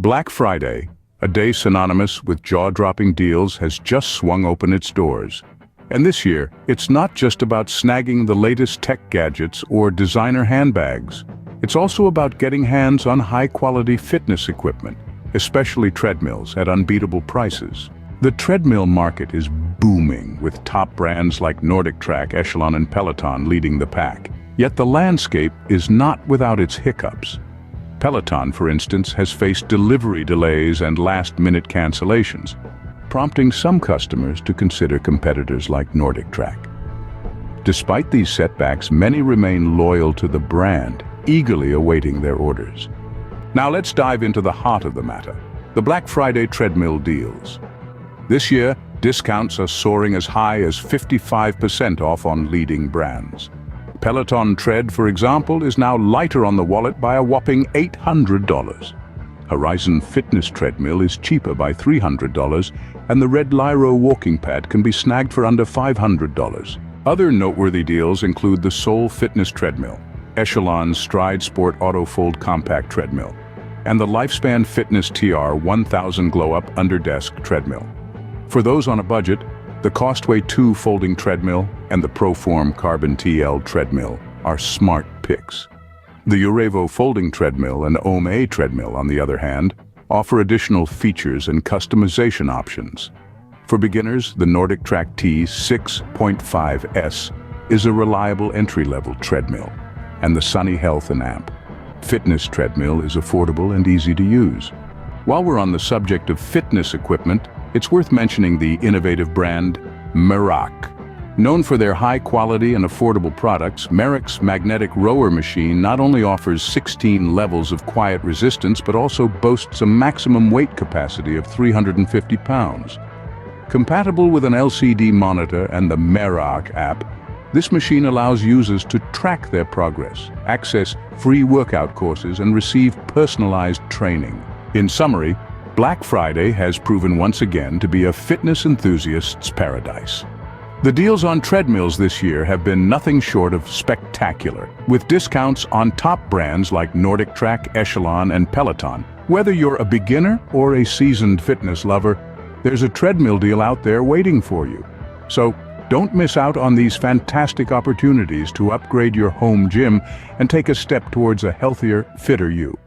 Black Friday, a day synonymous with jaw-dropping deals, has just swung open its doors. And this year, it's not just about snagging the latest tech gadgets or designer handbags. It's also about getting hands on high-quality fitness equipment, especially treadmills at unbeatable prices. The treadmill market is booming, with top brands like Nordic Track, Echelon, and Peloton leading the pack. Yet the landscape is not without its hiccups. Peloton, for instance, has faced delivery delays and last-minute cancellations, prompting some customers to consider competitors like Nordic Track. Despite these setbacks, many remain loyal to the brand, eagerly awaiting their orders. Now let's dive into the heart of the matter, the Black Friday treadmill deals. This year, discounts are soaring as high as 55% off on leading brands. Peloton Tread, for example, is now lighter on the wallet by a whopping $800. Horizon Fitness Treadmill is cheaper by $300, and the Red Lyro walking pad can be snagged for under $500. Other noteworthy deals include the Soul Fitness Treadmill, Echelon's Stride Sport Auto Fold Compact Treadmill, and the Lifespan Fitness TR 1000 Glow Up Under Desk Treadmill. For those on a budget, the Costway 2 folding treadmill and the Proform Carbon TL treadmill are smart picks. The Urevo folding treadmill and Ohm A treadmill, on the other hand, offer additional features and customization options. For beginners, the Nordic Track T 6.5S is a reliable entry-level treadmill, and the Sunny Health and Amp Fitness treadmill is affordable and easy to use. While we're on the subject of fitness equipment, it's worth mentioning the innovative brand Merak. Known for their high-quality and affordable products, Merak's magnetic rower machine not only offers 16 levels of quiet resistance, but also boasts a maximum weight capacity of 350 pounds. Compatible with an LCD monitor and the Merak app, this machine allows users to track their progress, access free workout courses, and receive personalized training. In summary, Black Friday has proven once again to be a fitness enthusiast's paradise. The deals on treadmills this year have been nothing short of spectacular, with discounts on top brands like Nordic Track, Echelon, and Peloton. Whether you're a beginner or a seasoned fitness lover, there's a treadmill deal out there waiting for you. So don't miss out on these fantastic opportunities to upgrade your home gym and take a step towards a healthier, fitter you.